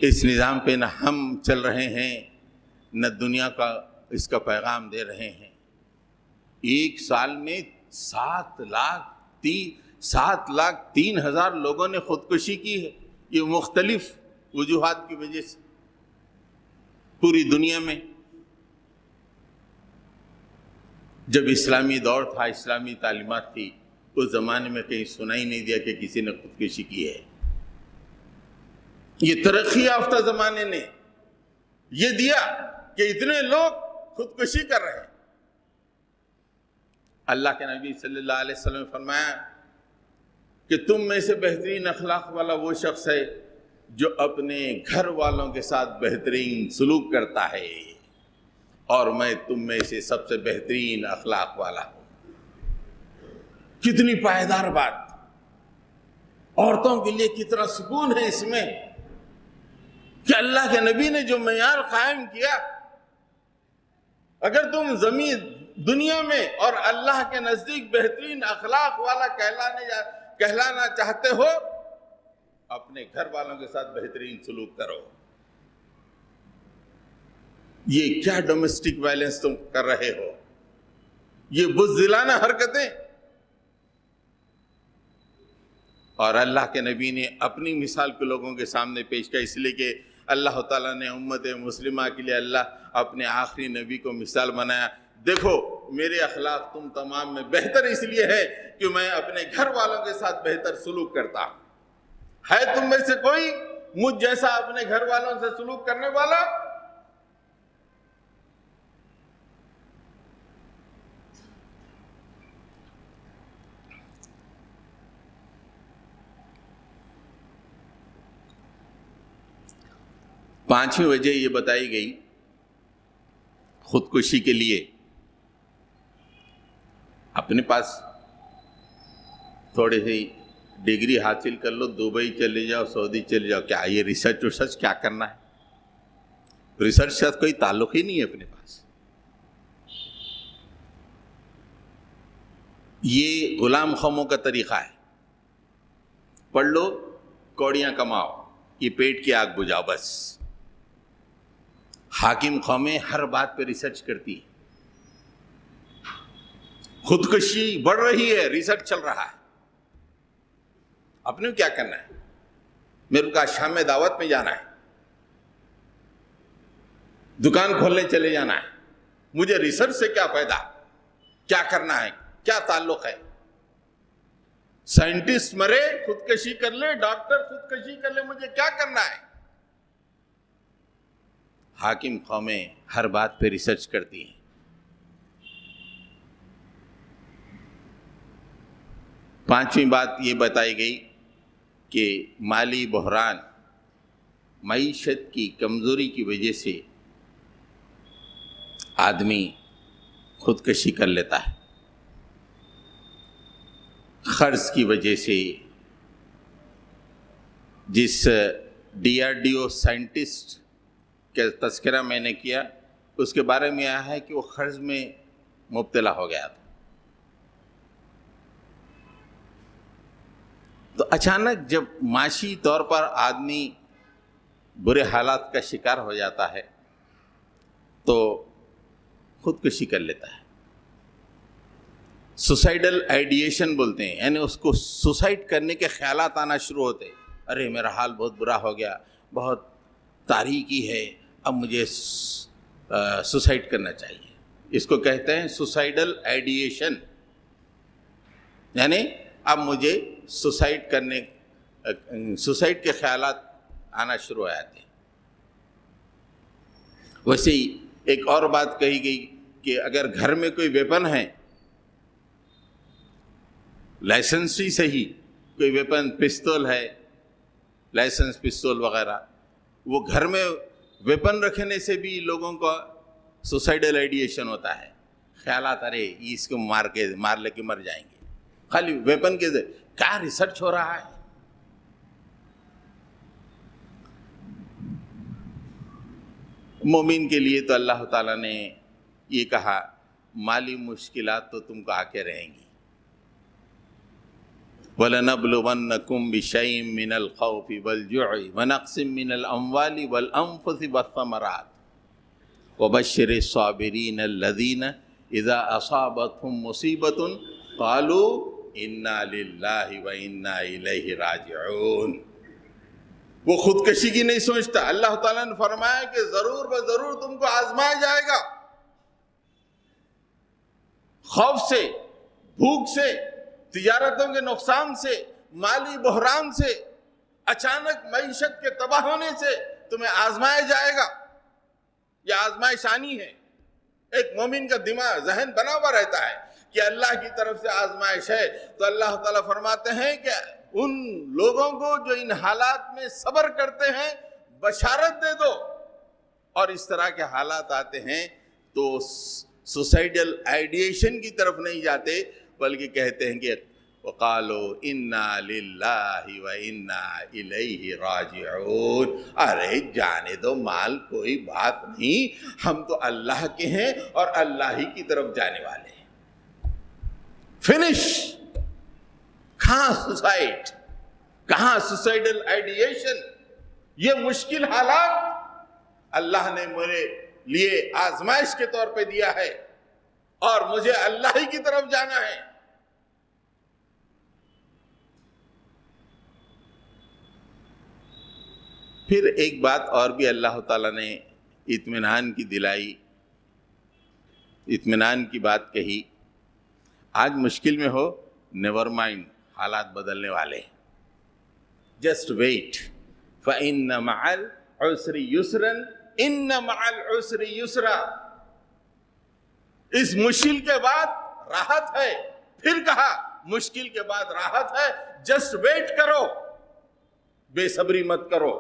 اس نظام پہ نہ ہم چل رہے ہیں نہ دنیا کا اس کا پیغام دے رہے ہیں. ایک سال میں 7,03,000 لوگوں نے خودکشی کی ہے. یہ مختلف وجوہات کی وجہ سے پوری دنیا میں. جب اسلامی دور تھا، اسلامی تعلیمات تھی، اس زمانے میں کہیں سنا ہی نہیں دیا کہ کسی نے خودکشی کی ہے. یہ ترقی یافتہ زمانے نے یہ دیا کہ اتنے لوگ خودکشی کر رہے ہیں. اللہ کے نبی صلی اللہ علیہ وسلم نے فرمایا کہ تم میں سے بہترین اخلاق والا وہ شخص ہے جو اپنے گھر والوں کے ساتھ بہترین سلوک کرتا ہے، اور میں تم میں سے سب سے بہترین اخلاق والا ہوں. کتنی پائیدار بات. عورتوں کے لیے کتنا سکون ہے اس میں کہ اللہ کے نبی نے جو معیار قائم کیا. اگر تم دنیا میں اور اللہ کے نزدیک بہترین اخلاق والا کہلانا چاہتے ہو، اپنے گھر والوں کے ساتھ بہترین سلوک کرو. یہ کیا ڈومیسٹک وائلنس تم کر رہے ہو؟ یہ بزدلانہ حرکتیں. اور اللہ کے نبی نے اپنی مثال کو لوگوں کے سامنے پیش کیا، اس لیے کہ اللہ تعالیٰ نے امت مسلمہ کے لیے اللہ اپنے آخری نبی کو مثال بنایا. دیکھو میرے اخلاق تم تمام میں بہتر اس لیے ہے کہ میں اپنے گھر والوں کے ساتھ بہتر سلوک کرتا ہوں. ہے تم میں سے کوئی مجھ جیسا اپنے گھر والوں سے سلوک کرنے والا؟ پانچویں وجہ یہ بتائی گئی خودکشی کے لیے اپنے پاس تھوڑی سی ڈگری حاصل کر لو، دبئی چلے جاؤ، سعودی چلے جاؤ، کیا یہ ریسرچ کیا کرنا ہے؟ ریسرچ سے کوئی تعلق ہی نہیں ہے اپنے پاس. یہ غلام خاموں کا طریقہ ہے. پڑھ لو، کوڑیاں کماؤ، یہ پیٹ کی آگ بجھاؤ بس. حاکم قومیں ہر بات پہ ریسرچ کرتی ہے. خودکشی بڑھ رہی ہے، ریسرچ چل رہا ہے. اپنے کیا کرنا ہے؟ میرے کو شام میں دعوت میں جانا ہے، دکان کھولنے چلے جانا ہے، مجھے ریسرچ سے کیا فائدہ؟ کیا کرنا ہے؟ کیا تعلق ہے؟ سائنٹسٹ مرے خودکشی کر لے، ڈاکٹر خودکشی کر لے، مجھے کیا کرنا ہے؟ حاکم قومیں ہر بات پہ ریسرچ کرتی ہیں. پانچویں بات یہ بتائی گئی کہ مالی بحران، معیشت کی کمزوری کی وجہ سے آدمی خودکشی کر لیتا ہے. قرض کی وجہ سے، جس DRDO سائنٹسٹ کا تذکرہ میں نے کیا اس کے بارے میں آیا ہے کہ وہ قرض میں مبتلا ہو گیا تھا. تو اچانک جب معاشی طور پر آدمی برے حالات کا شکار ہو جاتا ہے تو خودکشی کر لیتا ہے. سوسائڈل آئیڈیشن بولتے ہیں، یعنی اس کو سوسائڈ کرنے کے خیالات آنا شروع ہوتے ہیں. ارے میرا حال بہت برا ہو گیا، بہت تاریکی ہے، اب مجھے سوسائڈ کرنا چاہیے. اس کو کہتے ہیں سوسائڈل آئیڈیشن، یعنی اب مجھے سوسائڈ کے خیالات آنا شروع ہو جاتے ہیں. ویسے ہی ایک اور بات کہی گئی کہ اگر گھر میں کوئی ویپن ہے، لائسنس ہی صحیح، کوئی ویپن، پستول ہے، لائسنس پستول وغیرہ، وہ گھر میں ویپن رکھنے سے بھی لوگوں کا سوسائڈل آئیڈیشن ہوتا ہے. خیالات، ارے اس کو مار لے کے مر جائیں گے. خالی ویپن کے کیا ریسرچ ہو رہا ہے؟ مومن کے لیے تو اللہ تعالیٰ نے یہ کہا مالی مشکلات تو تم کو آ کے رہیں گی. وَلَنَبْلُوَنَّكُمْ بِشَيْءٍ مِّنَ الْخَوْفِ وَالْجُوعِ وَنَقْصٍ مِّنَ الْأَمْوَالِ وَالْأَنفُسِ وَالثَّمَرَاتِ وَبَشِّرِ الصَّابِرِينَ الَّذِينَ إِذَا أَصَابَتْهُمْ مُصِيبَةٌ قَالُوا إِنَّا لِلَّهِ وَإِنَّا إِلَيْهِ رَاجِعُونَ. وہ خودکشی کی نہیں سوچتا. اللہ تعالیٰ نے فرمایا کہ ضرور بضرور تم کو آزمایا جائے گا، خوف سے، بھوک سے، تجارتوں کے نقصان سے، مالی بحران سے، اچانک معیشت کے تباہ ہونے سے تمہیں آزمایا جائے گا. یہ آزمائش آنی ہے. ایک مومن کا دماغ، ذہن بنا ہوا رہتا ہے کہ اللہ کی طرف سے آزمائش ہے. تو اللہ تعالیٰ فرماتے ہیں کہ ان لوگوں کو جو ان حالات میں صبر کرتے ہیں بشارت دے دو. اور اس طرح کے حالات آتے ہیں تو سوسائڈل آئیڈیشن کی طرف نہیں جاتے، بلکہ کہتے ہیں کہ وَقَالُوا إِنَّا لِلَّهِ وَإِنَّا إِلَيْهِ رَاجِعُونَ. ارے جانے دو، مال کوئی بات نہیں، ہم تو اللہ کے ہیں اور اللہ ہی کی طرف جانے والے ہیں. فنش. کہاں سوسائڈ، کہاں سوسائڈل آئیڈیشن؟ یہ مشکل حالات اللہ نے میرے لیے آزمائش کے طور پہ دیا ہے اور مجھے اللہ ہی کی طرف جانا ہے. پھر ایک بات اور بھی اللہ تعالیٰ نے اطمینان کی دلائی، اطمینان کی بات کہی. آج مشکل میں ہو، نیور مائنڈ، حالات بدلنے والے. جسٹ ویٹ فَإِنَّ مَعَ الْعُسْرِ يُسْرًا إِنَّ مَعَ الْعُسْرِ يُسْرًا. اس مشکل کے بعد راحت ہے. پھر کہا مشکل کے بعد راحت ہے. جسٹ ویٹ کرو، بے صبری مت کرو.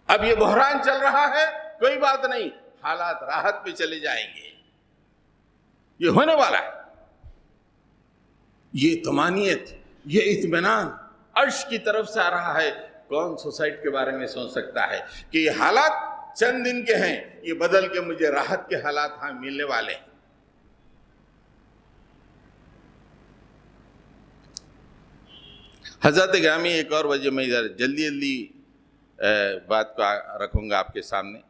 اب یہ بحران چل رہا ہے، کوئی بات نہیں، حالات راحت پہ چلے جائیں گے. یہ ہونے والا ہے. یہ طمانینت، یہ اطمینان عرش کی طرف سے آ رہا ہے. کون سوسائٹی کے بارے میں سوچ سکتا ہے کہ یہ حالات چند دن کے ہیں، یہ بدل کے مجھے راحت کے حالات ہاں ملنے والے ہیں. حضرت گرامی، ایک اور وجہ میں ادھر جلدی بات کو رکھوں گا آپ کے سامنے.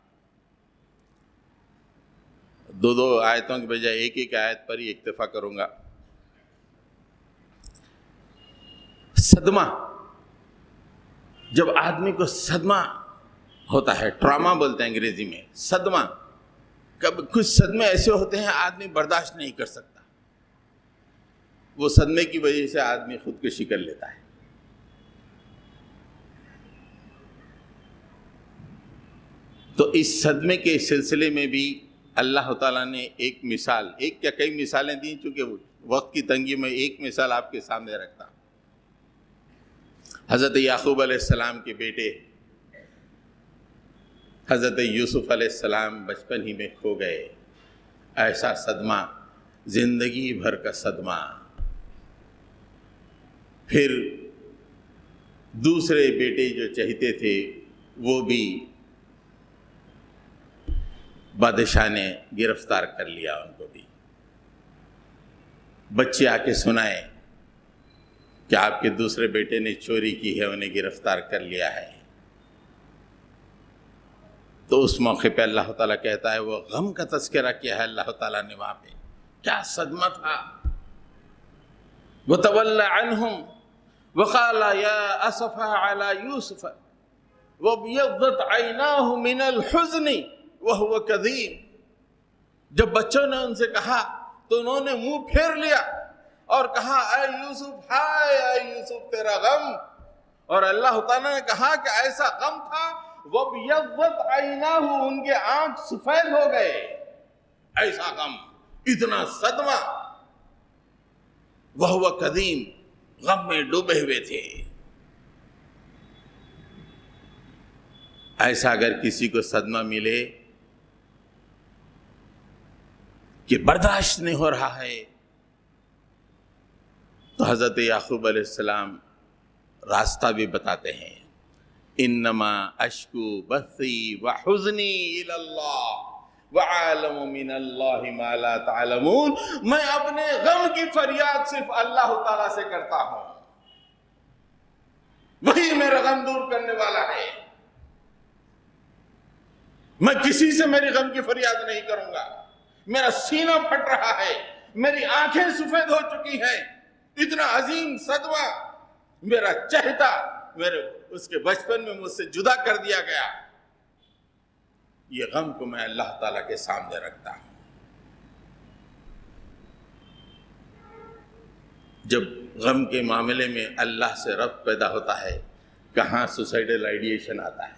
دو آیتوں کے بجائے ایک آیت پر ہی اکتفا کروں گا. صدمہ، جب آدمی کو صدمہ ہوتا ہے، ٹراما بولتے ہیں انگریزی میں، صدمہ. کچھ صدمے ایسے ہوتے ہیں آدمی برداشت نہیں کر سکتا، وہ صدمے کی وجہ سے آدمی خودکشی کر لیتا ہے. تو اس صدمے کے سلسلے میں بھی اللہ تعالیٰ نے ایک مثال، ایک کیا کئی مثالیں دیں، چونکہ وقت کی تنگی میں ایک مثال آپ کے سامنے رکھتا ہوں. حضرت یعقوب علیہ السلام کے بیٹے حضرت یوسف علیہ السلام بچپن ہی میں کھو گئے. ایسا صدمہ، زندگی بھر کا صدمہ. پھر دوسرے بیٹے جو چہتے تھے وہ بھی بادشاہ نے گرفتار کر لیا ان کو بھی. بچے آ کے سنائے کہ آپ کے دوسرے بیٹے نے چوری کی ہے، انہیں گرفتار کر لیا ہے. تو اس موقع پہ اللہ تعالیٰ کہتا ہے، وہ غم کا تذکرہ کیا ہے اللہ تعالیٰ نے وہاں پہ. کیا صدمہ تھا. وَتَوَلَّ عَنْهُمْ وَقَالَ يَا أَسَفَا عَلَى يُوسُفَ وَابْيَضَّتْ عَيْنَاهُ مِنَ الْحُزْنِ وَهُوَ كَظِيمٌ. جب بچوں نے ان سے کہا تو انہوں نے منہ پھیر لیا اور کہا، اے یوسف، ہائے اے یوسف تیرا غم. اور اللہ تعالیٰ نے کہا کہ ایسا غم تھا، وَابْيَضَّتْ عَيْنَاهُ، ان کے آنکھ سفید ہو گئے. ایسا غم، اتنا صدمہ. وَهُوَ كَظِيمٌ، غم میں ڈوبے ہوئے تھے. ایسا اگر کسی کو صدمہ ملے کہ برداشت نہیں ہو رہا ہے، تو حضرت یعقوب علیہ السلام راستہ بھی بتاتے ہیں. انما اشکو بثی وحزنی الی اللہ وعالم من اللہ ما لا تعلمون. میں اپنے غم کی فریاد صرف اللہ تعالیٰ سے کرتا ہوں، وہی میرا غم دور کرنے والا ہے. میں کسی سے میری غم کی فریاد نہیں کروں گا. میرا سینہ پھٹ رہا ہے، میری آنکھیں سفید ہو چکی ہیں. اتنا عظیم صدمہ، میرا چہتا اس کے بچپن میں مجھ سے جدا کر دیا گیا. یہ غم کو میں اللہ تعالیٰ کے سامنے رکھتا ہوں. جب غم کے معاملے میں اللہ سے ربط پیدا ہوتا ہے، کہاں سوسائڈل آئیڈیشن آتا ہے.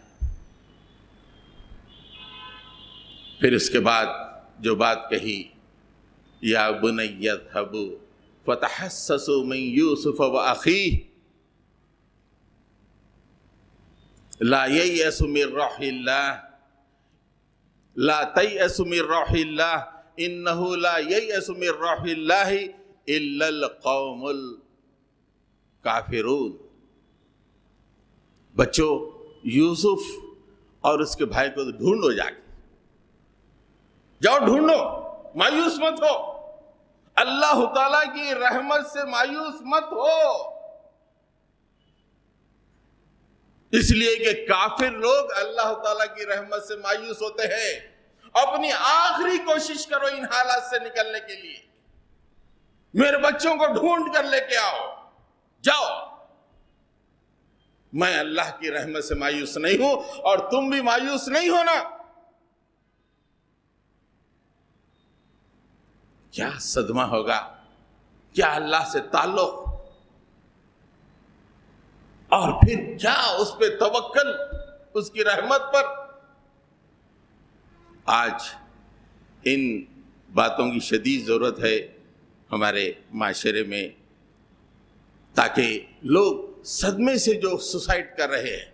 پھر اس کے بعد جو بات کہی، یا بنی اذھبوا فتحسسوا من یوسف واخیہ لا ییأس من روح اللہ لا تیأس من روح اللہ انہ لا ییأس من روح اللہ الا القوم الکافرون. بچوں، یوسف اور اس کے بھائی کو ڈھونڈو، جاؤ ڈھونڈو، مایوس مت ہو. اللہ تعالیٰ کی رحمت سے مایوس مت ہو. اس لیے کہ کافر لوگ اللہ تعالیٰ کی رحمت سے مایوس ہوتے ہیں. اپنی آخری کوشش کرو ان حالات سے نکلنے کے لیے. میرے بچوں کو ڈھونڈ کر لے کے آؤ، جاؤ. میں اللہ کی رحمت سے مایوس نہیں ہوں اور تم بھی مایوس نہیں ہونا. کیا صدمہ ہوگا، کیا اللہ سے تعلق، اور پھر کیا اس پہ توکل، اس کی رحمت پر. آج ان باتوں کی شدید ضرورت ہے ہمارے معاشرے میں، تاکہ لوگ صدمے سے جو سوسائڈ کر رہے ہیں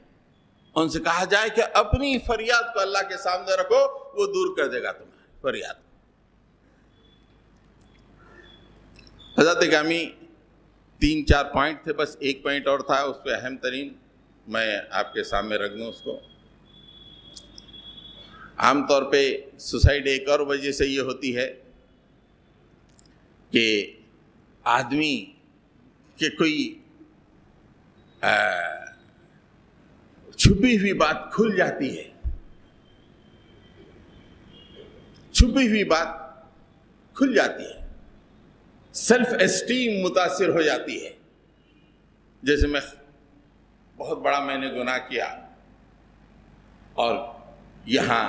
ان سے کہا جائے کہ اپنی فریاد کو اللہ کے سامنے رکھو، وہ دور کر دے گا تمہاری فریاد۔ حضرت گرامی 3-4 پوائنٹ تھے، بس ایک پوائنٹ اور تھا اس پہ اہم ترین میں آپ کے سامنے رکھ دوں اس کو۔ عام طور پہ سوسائڈ ایک اور وجہ سے یہ ہوتی ہے کہ آدمی کہ کوئی چھپی ہوئی بات کھل جاتی ہے، چھپی ہوئی بات کھل جاتی ہے، سیلف اسٹیم متاثر ہو جاتی ہے۔ جیسے بہت بڑا میں نے گناہ کیا اور یہاں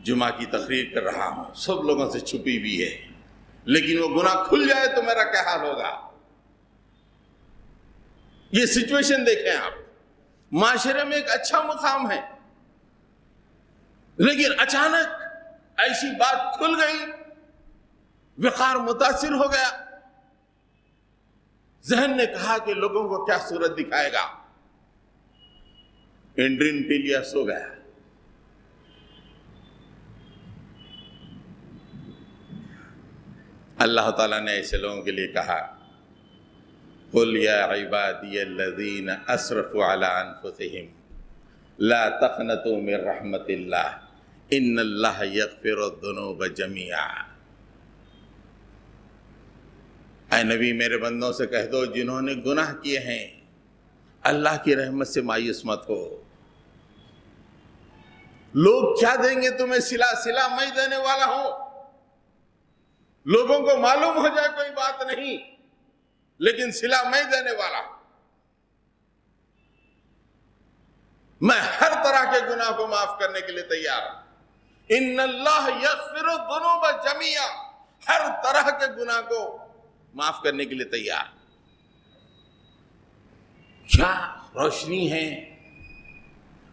جمعہ کی تقریر کر رہا ہوں، سب لوگوں سے چھپی ہوئی ہے، لیکن وہ گناہ کھل جائے تو میرا کیا حال ہوگا؟ یہ سچویشن دیکھیں آپ، معاشرے میں ایک اچھا مقام ہے، لیکن اچانک ایسی بات کھل گئی، وقار متاثر ہو گیا، ذہن نے کہا کہ لوگوں کو کیا صورت دکھائے گا، انڈرین پی لیا، سو گیا۔ اللہ تعالیٰ نے ایسے لوگوں کے لیے کہا قُلْ يَا عِبَادِيَ الَّذِينَ أَسْرَفُوا عَلَىٰ أَنفُسِهِمْ لَا تَقْنَطُوا مِن رَحْمَةِ اللَّهِ إِنَّ اللَّهَ يَغْفِرُ الذُّنُوبَ جَمِيعًا۔ اے نبی میرے بندوں سے کہہ دو جنہوں نے گناہ کیے ہیں، اللہ کی رحمت سے مایوس مت ہو۔ لوگ کیا دیں گے تمہیں صلہ میں دینے والا ہوں، لوگوں کو معلوم ہو جائے کوئی بات نہیں، لیکن صلہ میں دینے والا ہوں۔ میں ہر طرح کے گناہ کو معاف کرنے کے لیے تیار ہوں۔ ان اللہ یغفر الذنوب جميعا، ہر طرح کے گناہ کو معاف کرنے کے لیے تیار۔ کیا روشنی ہے!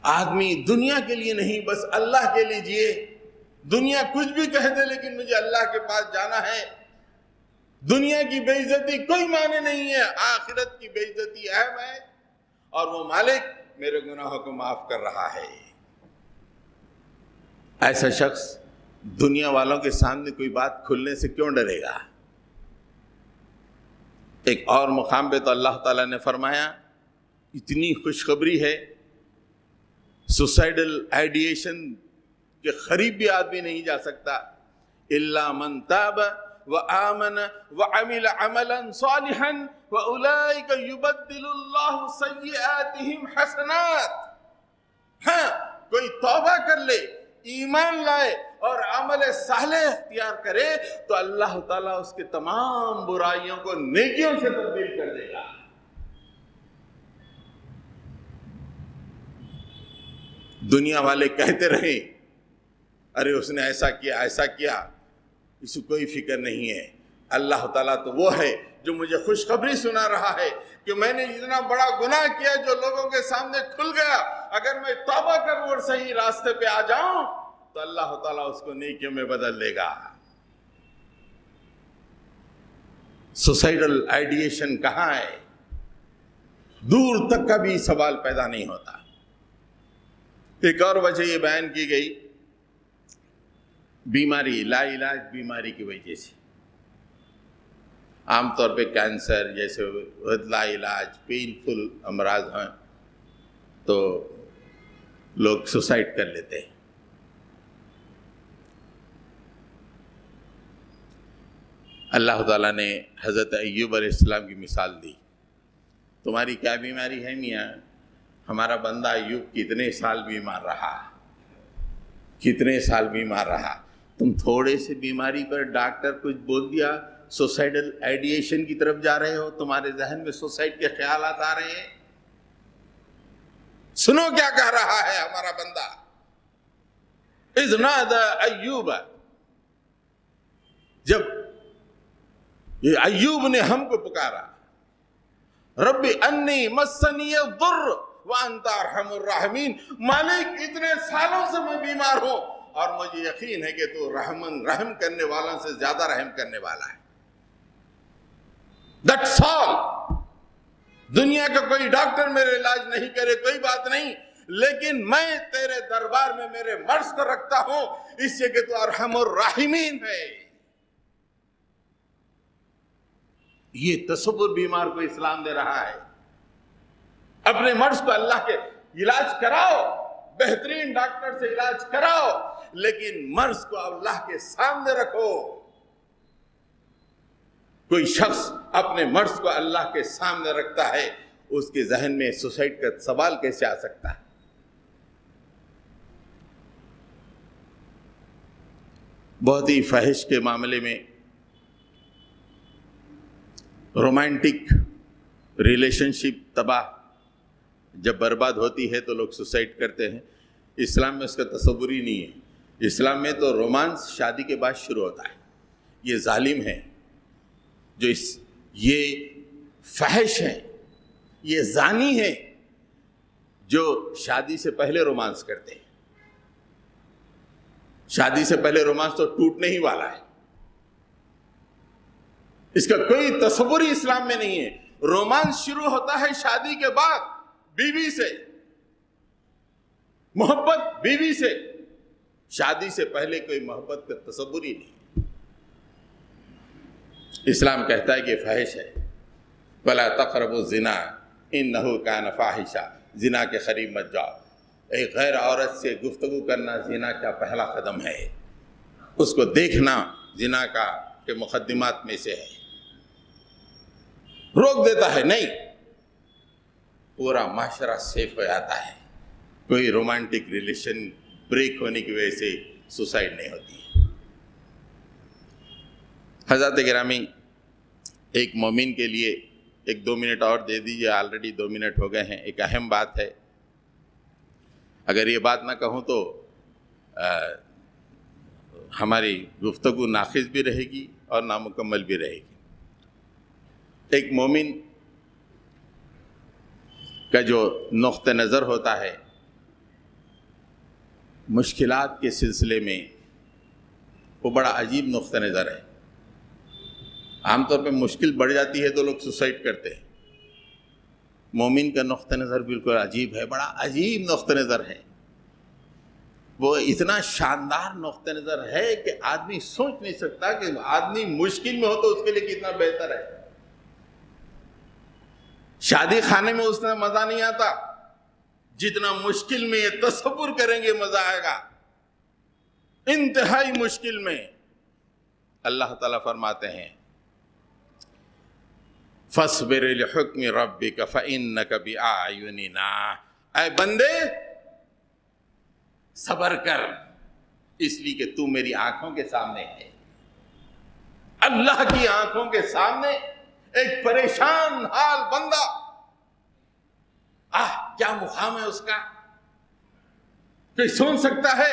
آدمی دنیا کے لیے نہیں، بس اللہ کے لیے جیے۔ دنیا کچھ بھی کہہ دے لیکن مجھے اللہ کے پاس جانا ہے۔ دنیا کی بے عزتی کوئی معنی نہیں ہے، آخرت کی بے عزتی اہم ہے، اور وہ مالک میرے گناہوں کو معاف کر رہا ہے۔ ایسا شخص دنیا والوں کے سامنے کوئی بات کھلنے سے کیوں ڈرے گا؟ ایک اور مقام پہ تو اللہ تعالیٰ نے فرمایا، اتنی خوشخبری ہے، سوسائڈل آئیڈیشن کے قریب بھی آدمی نہیں جا سکتا۔ الا من تاب وآمن وعمل عملا صالحا واولئک یبدل اللہ سیئاتہم حسنات۔ ہاں، کوئی توبہ کر لے، ایمان لائے اور عمل صالح اختیار کرے تو اللہ تعالیٰ اس کے تمام برائیوں کو نیکیوں سے تبدیل کر دے گا۔ دنیا والے کہتے رہے ارے اس نے ایسا کیا ایسا کیا، اس کو کوئی فکر نہیں ہے۔ اللہ تعالیٰ تو وہ ہے جو مجھے خوشخبری سنا رہا ہے کہ میں نے اتنا بڑا گناہ کیا جو لوگوں کے سامنے کھل گیا، اگر میں توبہ کروں اور صحیح راستے پہ آ جاؤں تو اللہ تعالیٰ اس کو نیکیوں میں بدل دے گا۔ سوسائڈل آئیڈیشن کہاں ہے؟ دور تک کا بھی سوال پیدا نہیں ہوتا۔ ایک اور وجہ یہ بیان کی گئی، بیماری، لا علاج بیماری کی وجہ سے۔ عام طور پہ کینسر جیسے لا علاج پینفل امراض ہیں تو لوگ سوسائڈ کر لیتے ہیں۔ اللہ تعالیٰ نے حضرت ایوب علیہ السلام کی مثال دی، تمہاری کیا بیماری ہے میاں؟ ہمارا بندہ ایوب کتنے سال بیمار رہا، کتنے سال بیمار رہا، تم تھوڑے سے بیماری پر ڈاکٹر کچھ بول دیا، سوسائڈل آئیڈیشن کی طرف جا رہے ہو، تمہارے ذہن میں سوسائڈ کے خیالات آ رہے ہیں۔ سنو کیا کہہ رہا ہے ہمارا بندہ، اذ نادى ایوب، جب یہ ایوب نے ہم کو پکارا، رب انی مسنی الضر وانت ارحم الراحمین، مالک اتنے سالوں سے میں بیمار ہوں اور مجھے یقین ہے کہ تو رحم کرنے والوں سے زیادہ رحم کرنے والا ہے۔ That's all۔ دنیا کا کوئی ڈاکٹر میرے علاج نہیں کرے کوئی بات نہیں، لیکن میں تیرے دربار میں میرے مرض کو رکھتا ہوں اس لیے کہ تو ارحم الراحمین ہے۔ یہ تصور بیمار کو اسلام دے رہا ہے۔ اپنے مرض کو اللہ کے علاج کراؤ، بہترین ڈاکٹر سے علاج کراؤ، لیکن مرض کو اللہ کے سامنے رکھو۔ کوئی شخص اپنے مرض کو اللہ کے سامنے رکھتا ہے، اس کے ذہن میں سوسائڈ کا سوال کیسے آ سکتا ہے؟ بہت ہی فحش کے معاملے میں رومانٹک ریلیشن شپ تباہ جب برباد ہوتی ہے تو لوگ سوسائڈ کرتے ہیں۔ اسلام میں اس کا تصور ہی نہیں ہے۔ اسلام میں تو رومانس شادی کے بعد شروع ہوتا ہے۔ یہ ظالم ہے جو یہ فحش ہے، یہ زانی ہے جو شادی سے پہلے رومانس کرتے ہیں۔ شادی سے پہلے رومانس تو ٹوٹنے ہی والا ہے، اس کا کوئی تصور ہی اسلام میں نہیں ہے۔ رومانس شروع ہوتا ہے شادی کے بعد، بیوی سے محبت، بیوی سے۔ شادی سے پہلے کوئی محبت کا تصور ہی نہیں۔ اسلام کہتا ہے کہ فحش ہے، وَلَا تَقْرَبُوا الزِّنَا إِنَّهُ كَانَ فَاحِشًا، زنا کے قریب مت جاؤ۔ ایک غیر عورت سے گفتگو کرنا زنا کا پہلا قدم ہے، اس کو دیکھنا زنا کا کے مقدمات میں سے ہے۔ روک دیتا ہے نہیں، پورا معاشرہ سیف ہو جاتا ہے۔ کوئی رومانٹک ریلیشن بریک ہونے کی وجہ سے سوسائڈ نہیں ہوتی ہے۔ حضرات گرامی، ایک مومن کے لیے 1-2 منٹ اور دے دیجئے، آلریڈی 2 منٹ ہو گئے ہیں۔ ایک اہم بات ہے، اگر یہ بات نہ کہوں تو ہماری گفتگو ناقص بھی رہے گی اور نامکمل بھی رہے گی۔ ایک مومن کا جو نقطہ نظر ہوتا ہے مشکلات کے سلسلے میں، وہ بڑا عجیب نقطہ نظر ہے۔ عام طور پہ مشکل بڑھ جاتی ہے تو لوگ سوسائڈ کرتے ہیں۔ مومن کا نقطہ نظر بالکل عجیب ہے، بڑا عجیب نقطہ نظر ہے۔ وہ اتنا شاندار نقطہ نظر ہے کہ آدمی سوچ نہیں سکتا کہ آدمی مشکل میں ہو تو اس کے لیے کتنا بہتر ہے۔ شادی خانے میں اس میں مزہ نہیں آتا جتنا مشکل میں یہ تصور کریں گے مزہ آئے گا۔ انتہائی مشکل میں اللہ تعالیٰ فرماتے ہیں فَاصْبِرْ لِحُكْمِ رَبِّكَ فَإِنَّكَ بِأَعْيُنِنَا، اے بندے صبر کر، اس لیے کہ تو میری آنکھوں کے سامنے ہے۔ اللہ کی آنکھوں کے سامنے ایک پریشان حال بندہ، کیا مقام ہے اس کا؟ کوئی سوچ سکتا ہے؟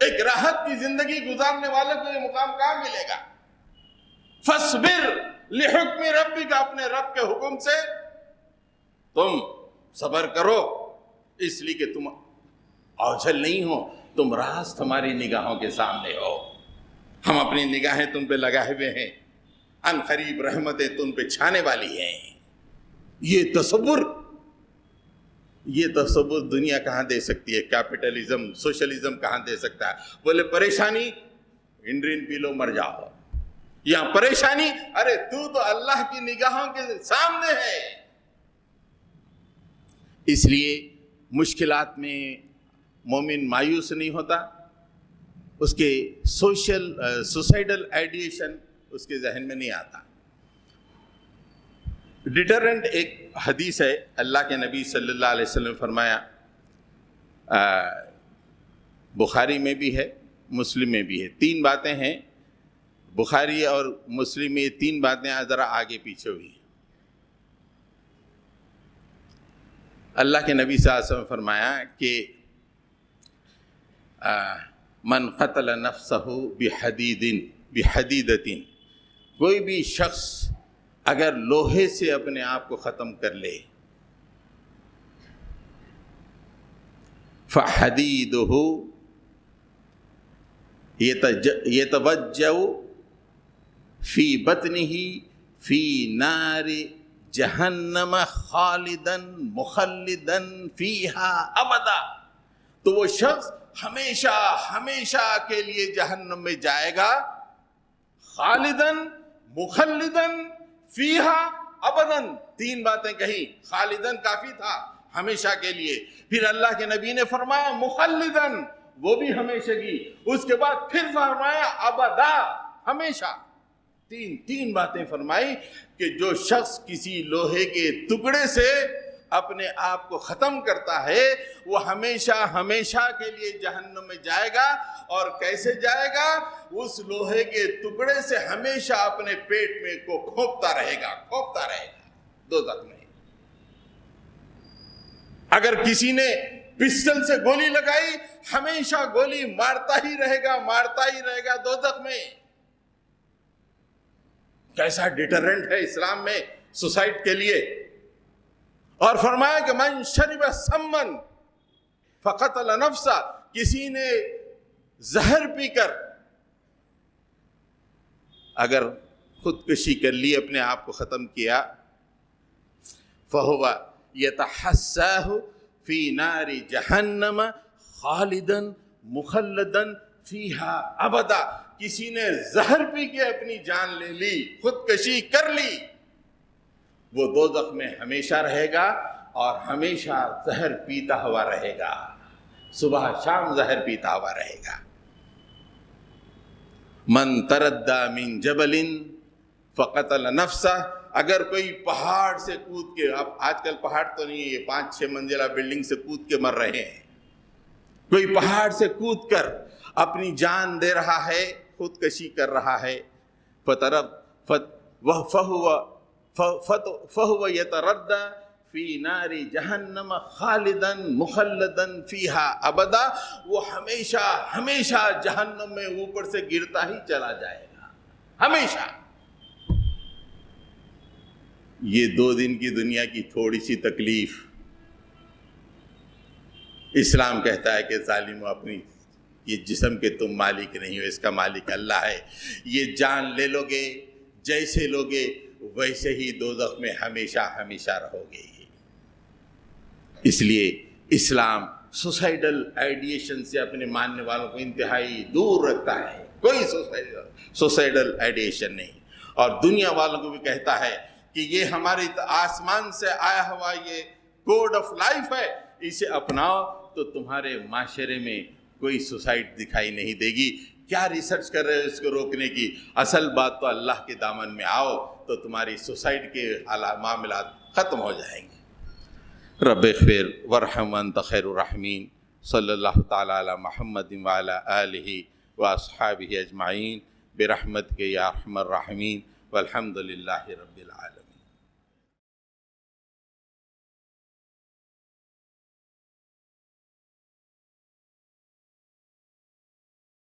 ایک راحت کی زندگی گزارنے والے کو یہ مقام کہاں ملے گا؟ فَاصْبِرْ لِحُكْمِ رَبِّكَ، اپنے رب کے حکم سے تم صبر کرو، اس لیے کہ تم اوجھل نہیں ہو، تم راست ہماری نگاہوں کے سامنے ہو۔ ہم اپنی نگاہیں تم پہ لگائے ہوئے ہیں، ان قریب رحمتیں تم پہ چھانے والی ہیں۔ یہ تصور دنیا کہاں دے سکتی ہے؟ کیپٹلزم، سوشلزم کہاں دے سکتا ہے؟ بولے پریشانی انڈرین پی لو مر جاؤ، یہاں پریشانی ارے تو اللہ کی نگاہوں کے سامنے ہے۔ اس لیے مشکلات میں مومن مایوس نہیں ہوتا، اس کے سوسائڈل آئیڈیشن اس کے ذہن میں نہیں آتا۔ ڈیٹرنٹ ایک حدیث ہے، اللہ کے نبی صلی اللہ علیہ وسلم فرمایا، بخاری میں بھی ہے مسلم میں بھی ہے، 3 باتیں ہیں بخاری اور مسلم میں، یہ 3 باتیں ذرا آگے پیچھے ہوئی ہیں۔ اللہ کے نبی صلی اللہ علیہ وسلم فرمایا کہ من قتل نفسہ بحدیدۃ، کوئی بھی شخص اگر لوہے سے اپنے آپ کو ختم کر لے، فحدیدہ یتوجہ فی بطنہ فی نار جہنم خالدن مخلدن فیہا ابدا، تو وہ شخص ہمیشہ ہمیشہ کے لیے جہنم میں جائے گا، خالدن مخلدن فیہا ابدن، تین باتیں کہیں، خالدن کافی تھا ہمیشہ کے لیے، پھر اللہ کے نبی نے فرمایا مخلدن، وہ بھی ہمیشہ کی، اس کے بعد پھر فرمایا ابدا، ہمیشہ، تین باتیں فرمائی کہ جو شخص کسی لوہے کے ٹکڑے سے اپنے آپ کو ختم کرتا ہے وہ ہمیشہ ہمیشہ کے لیے جہنم میں جائے گا، اور کیسے جائے گا؟ اس لوہے کے ٹکڑے سے ہمیشہ اپنے پیٹ میں کو کھوپتا رہے گا دوزخ میں۔ اگر کسی نے پسٹل سے گولی لگائی، ہمیشہ گولی مارتا ہی رہے گا دوزخ میں۔ کیسا ڈیٹرنٹ ہے اسلام میں سوسائڈ کے لیے۔ اور فرمایا کہ من شرب سمن فقتل نفسا، کسی نے زہر پی کر اگر خودکشی کر لی، اپنے آپ کو ختم کیا، فہو یتحساہ فی نار جہنم خالدن مخلدن فیہا ابدا، کسی نے زہر پی کے اپنی جان لے لی، خودکشی کر لی، وہ دوزخ میں ہمیشہ رہے گا اور ہمیشہ زہر پیتا ہوا رہے گا، صبح شام زہر پیتا ہوا رہے گا۔ من تردى من جبل فقتل نفسه، اگر کوئی پہاڑ سے کود کے، اب آج کل پہاڑ تو نہیں ہے، یہ 5-6 منزلہ بلڈنگ سے کود کے مر رہے ہیں، کوئی پہاڑ سے کود کر اپنی جان دے رہا ہے، خودکشی کر رہا ہے، فہو یتردى فی نار جہنم خالدن مخلدن فیہا ابدا، وہ ہمیشہ ہمیشہ جہنم میں اوپر سے گرتا ہی چلا جائے گا، ہمیشہ۔ یہ 2 دن کی دنیا کی تھوڑی سی تکلیف، اسلام کہتا ہے کہ ظالمو، اپنی یہ جسم کے تم مالک نہیں ہو، اس کا مالک اللہ ہے، یہ جان لے لو گے، جیسے لوگے ویسے ہی دوزخ میں ہمیشہ ہمیشہ رہو گے۔ اس لیے اسلام سوسائڈل آئیڈیشن سے اپنے ماننے والوں کو انتہائی دور رکھتا ہے، کوئی سوسائڈل آئیڈیشن نہیں، اور دنیا والوں کو بھی کہتا ہے کہ یہ ہماری آسمان سے آیا ہوا یہ کوڈ آف لائف ہے، اسے اپناؤ تو تمہارے معاشرے میں کوئی سوسائڈ دکھائی نہیں دے گی۔ کیا ریسرچ کر رہے ہو اس کو روکنے کی؟ اصل بات تو اللہ کے دامن میں آؤ تو تمہاری سوسائڈ کے معاملات ختم ہو جائیں گے۔ رب اغفر وارحم وانت خیر الراحمین، صلی اللہ تعالی علی محمد وعلی آلہ واصحابہ اجمعین برحمتک یا ارحم الراحمین، والحمد للہ رب العالمین۔